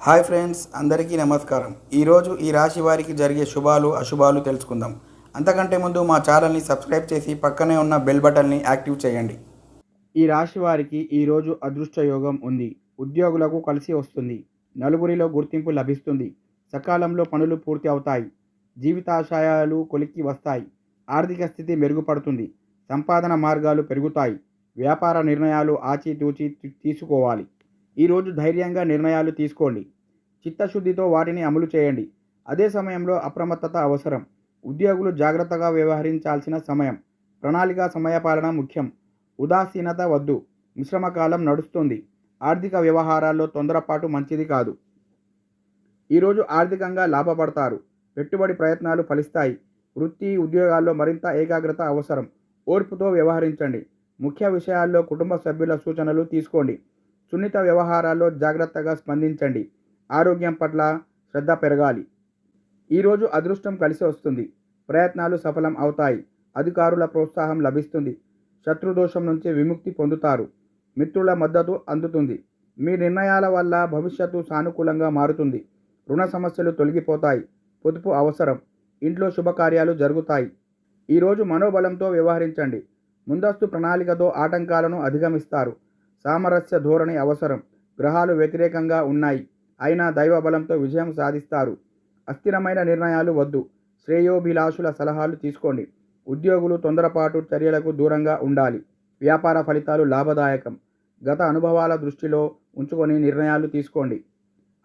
Hi friends, అందరికీ నమస్కారం. ఈరోజు ఈ రాశి వారికి జరిగే శుభాలు అశుభాలు తెలుసుకుందాం. అంతకంటే ముందు మా ఛానల్ని సబ్స్క్రైబ్ చేసి పక్కనే ఉన్న బెల్ బటన్ని యాక్టివ్ చేయండి. ఈ రాశి వారికి ఈరోజు అదృష్ట యోగం ఉంది. ఉద్యోగులకు కలిసి వస్తుంది. నలుగురిలో గుర్తింపు లభిస్తుంది. సకాలంలో పనులు పూర్తి అవుతాయి. జీవితాశయాలు కొలిక్కి వస్తాయి. ఆర్థిక స్థితి మెరుగుపడుతుంది. సంపాదన మార్గాలు పెరుగుతాయి. వ్యాపార నిర్ణయాలు ఆచితూచి తీసుకోవాలి. ఈరోజు ధైర్యంగా నిర్ణయాలు తీసుకోండి. చిత్తశుద్ధితో వాటిని అమలు చేయండి. అదే సమయంలో అప్రమత్తత అవసరం. ఉద్యోగులు జాగ్రత్తగా వ్యవహరించాల్సిన సమయం. ప్రణాళిక సమయపాలన ముఖ్యం. ఉదాసీనత వద్దు. మిశ్రమ కాలం నడుస్తుంది. ఆర్థిక వ్యవహారాల్లో తొందరపాటు మంచిది కాదు. ఈరోజు ఆర్థికంగా లాభపడతారు. పెట్టుబడి ప్రయత్నాలు ఫలిస్తాయి. వృత్తి ఉద్యోగాల్లో మరింత ఏకాగ్రత అవసరం. ఓర్పుతో వ్యవహరించండి. ముఖ్య విషయాల్లో కుటుంబ సభ్యుల సూచనలు తీసుకోండి. సున్నిత వ్యవహారాల్లో జాగ్రత్తగా స్పందించండి. ఆరోగ్యం పట్ల శ్రద్ధ పెరగాలి. ఈరోజు అదృష్టం కలిసి వస్తుంది. ప్రయత్నాలు సఫలం అవుతాయి. అధికారుల ప్రోత్సాహం లభిస్తుంది. శత్రుదోషం నుంచి విముక్తి పొందుతారు. మిత్రుల మద్దతు అందుతుంది. మీ నిర్ణయాల వల్ల భవిష్యత్తు సానుకూలంగా మారుతుంది. రుణ సమస్యలు తొలగిపోతాయి. పొదుపు అవసరం. ఇంట్లో శుభకార్యాలు జరుగుతాయి. ఈరోజు మనోబలంతో వ్యవహరించండి. ముందస్తు ప్రణాళికతో ఆటంకాలను అధిగమిస్తారు. సామరస్య ధోరణి అవసరం. గ్రహాలు వ్యతిరేకంగా ఉన్నాయి. అయినా దైవబలంతో విజయం సాధిస్తారు. అస్థిరమైన నిర్ణయాలు వద్దు. శ్రేయోభిలాషుల సలహాలు తీసుకోండి. ఉద్యోగులు తొందరపాటు చర్యలకు దూరంగా ఉండాలి. వ్యాపార ఫలితాలు లాభదాయకం. గత అనుభవాల దృష్టిలో ఉంచుకొని నిర్ణయాలు తీసుకోండి.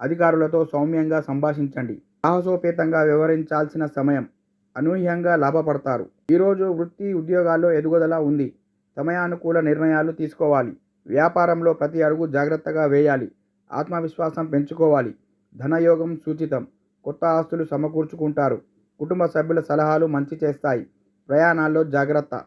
అధికారులతో సౌమ్యంగా సంభాషించండి. సాహసోపేతంగా వ్యవహరించాల్సిన సమయం. అనూహ్యంగా లాభపడతారు. ఈరోజు వృత్తి ఉద్యోగాల్లో ఎదుగుదల ఉంది. సమయానుకూల నిర్ణయాలు తీసుకోవాలి. వ్యాపారంలో ప్రతి అడుగు జాగ్రత్తగా వేయాలి. ఆత్మవిశ్వాసం పెంచుకోవాలి. ధనయోగం సూచితం. కొత్త ఆస్తులు సమకూర్చుకుంటారు. కుటుంబ సభ్యుల సలహాలు మంచి చేస్తాయి. ప్రయాణాల్లో జాగ్రత్త.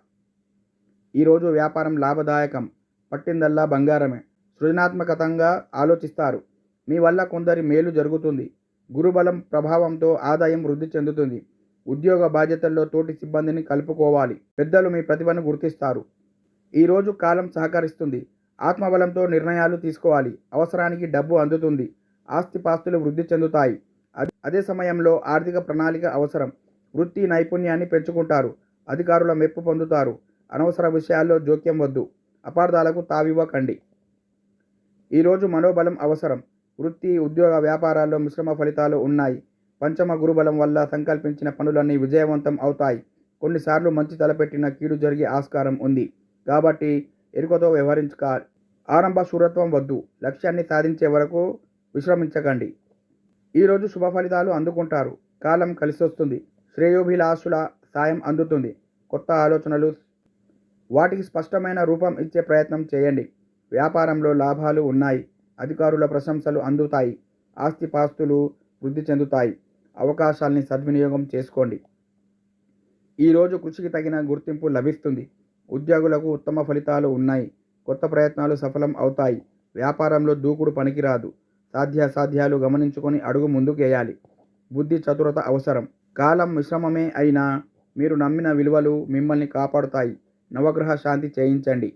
ఈరోజు వ్యాపారం లాభదాయకం. పట్టిందల్లా బంగారమే. సృజనాత్మకంగా ఆలోచిస్తారు. మీ వల్ల కొందరి మేలు జరుగుతుంది. గురుబలం ప్రభావంతో ఆదాయం వృద్ధి చెందుతుంది. ఉద్యోగ బాధ్యతల్లో తోటి సిబ్బందిని కలుపుకోవాలి. పెద్దలు మీ ప్రతిభను గుర్తిస్తారు. ఈరోజు కాలం సహకరిస్తుంది. ఆత్మబలంతో నిర్ణయాలు తీసుకోవాలి. అవసరానికి డబ్బు అందుతుంది. ఆస్తిపాస్తులు వృద్ధి చెందుతాయి. అదే సమయంలో ఆర్థిక ప్రణాళిక అవసరం. వృత్తి నైపుణ్యాన్ని పెంచుకుంటారు. అధికారుల మెప్పు పొందుతారు. అనవసర విషయాల్లో జోక్యం వద్దు. అపార్థాలకు తావివ్వకండి. ఈరోజు మనోబలం అవసరం. వృత్తి ఉద్యోగ వ్యాపారాల్లో మిశ్రమ ఫలితాలు ఉన్నాయి. పంచమ గురుబలం వల్ల సంకల్పించిన పనులన్నీ విజయవంతం అవుతాయి. కొన్నిసార్లు మంచి తలపెట్టిన కీడు జరిగే ఆస్కారం ఉంది. కాబట్టి ఎరుకతో వ్యవహరించుకోవాలి. ఆరంభ శూరత్వం వద్దు. లక్ష్యాన్ని సాధించే వరకు విశ్రమించకండి. ఈరోజు శుభ ఫలితాలు అందుకుంటారు. కాలం కలిసొస్తుంది. శ్రేయోభిలాషుల సాయం అందుతుంది. కొత్త ఆలోచనలు వాటికి స్పష్టమైన రూపం ఇచ్చే ప్రయత్నం చేయండి. వ్యాపారంలో లాభాలు ఉన్నాయి. అధికారుల ప్రశంసలు అందుతాయి. ఆస్తిపాస్తులు వృద్ధి చెందుతాయి. అవకాశాల్ని సద్వినియోగం చేసుకోండి. ఈరోజు కృషికి తగిన గుర్తింపు లభిస్తుంది. ఉద్యోగులకు ఉత్తమ ఫలితాలు ఉన్నాయి. కొత్త ప్రయత్నాలు సఫలం అవుతాయి. వ్యాపారంలో దూకుడు పనికిరాదు. సాధ్యాసాధ్యాలు గమనించుకొని అడుగు ముందుకేయాలి. బుద్ధి చతురత అవసరం. కాలం మిశ్రమమే అయినా మీరు నమ్మిన విలువలు మిమ్మల్ని కాపాడుతాయి. నవగ్రహ శాంతి చేయించండి.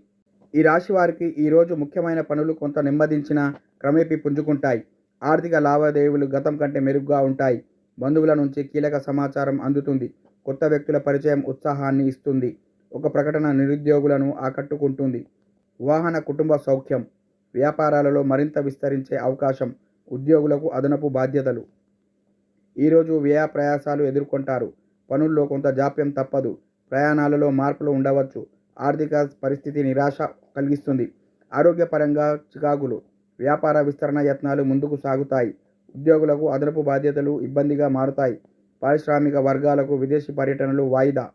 ఈ రాశి వారికి ఈరోజు ముఖ్యమైన పనులు కొంత నెమ్మదించిన క్రమేపీ పుంజుకుంటాయి. ఆర్థిక లావాదేవీలు గతం కంటే మెరుగ్గా ఉంటాయి. బంధువుల నుంచి కీలక సమాచారం అందుతుంది. కొత్త వ్యక్తుల పరిచయం ఉత్సాహాన్ని ఇస్తుంది. ఒక ప్రకటన నిరుద్యోగులను ఆకట్టుకుంటుంది. వాహన కుటుంబ సౌఖ్యం. వ్యాపారాలలో మరింత విస్తరించే అవకాశం. ఉద్యోగులకు అదనపు బాధ్యతలు. ఈరోజు వ్యయ ప్రయాసాలు ఎదుర్కొంటారు. పనుల్లో కొంత జాప్యం తప్పదు. ప్రయాణాలలో మార్పులు ఉండవచ్చు. ఆర్థిక పరిస్థితి నిరాశ కలిగిస్తుంది. ఆరోగ్యపరంగా చికాకులు. వ్యాపార విస్తరణ యత్నాలు ముందుకు సాగుతాయి. ఉద్యోగులకు అదనపు బాధ్యతలు ఇబ్బందిగా మారుతాయి. పారిశ్రామిక వర్గాలకు విదేశీ పర్యటనలు వాయిదా.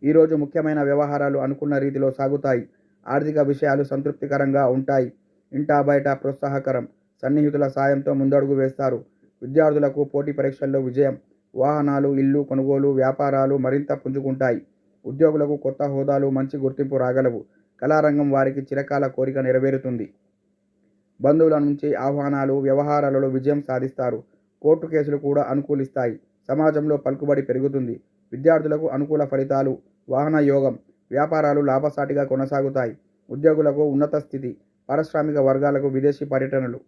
ఈరోజు ముఖ్యమైన వ్యవహారాలు అనుకున్న రీతిలో సాగుతాయి. ఆర్థిక విషయాలు సంతృప్తికరంగా ఉంటాయి. ఇంటా బయట ప్రోత్సాహకరం. సన్నిహితుల సాయంతో ముందడుగు వేస్తారు. విద్యార్థులకు పోటీ పరీక్షల్లో విజయం. వాహనాలు, ఇల్లు కొనుగోలు, వ్యాపారాలు మరింత పుంజుకుంటాయి. ఉద్యోగులకు కొత్త హోదాలు, మంచి గుర్తింపు రాగలవు. కళారంగం వారికి చిరకాల కోరిక నెరవేరుతుంది. బంధువుల నుంచి ఆహ్వానాలు, వ్యవహారాలలో విజయం సాధిస్తారు. కోర్టు కేసులు కూడా అనుకూలిస్తాయి. సమాజంలో పలుకుబడి పెరుగుతుంది. విద్యార్థులకు అనుకూల ఫలితాలు. వాహన యోగం. వ్యాపారాలు లాభసాటిగా కొనసాగుతాయి. ఉద్యోగులకు ఉన్నత స్థితి. పారిశ్రామిక వర్గాలకు విదేశీ పర్యటనలు.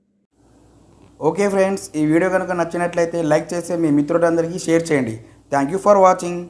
ఓకే ఫ్రెండ్స్, ఈ వీడియో కనుక నచ్చినట్లయితే లైక్ చేసి మీ మిత్రులందరికీ షేర్ చేయండి. Thank you for watching.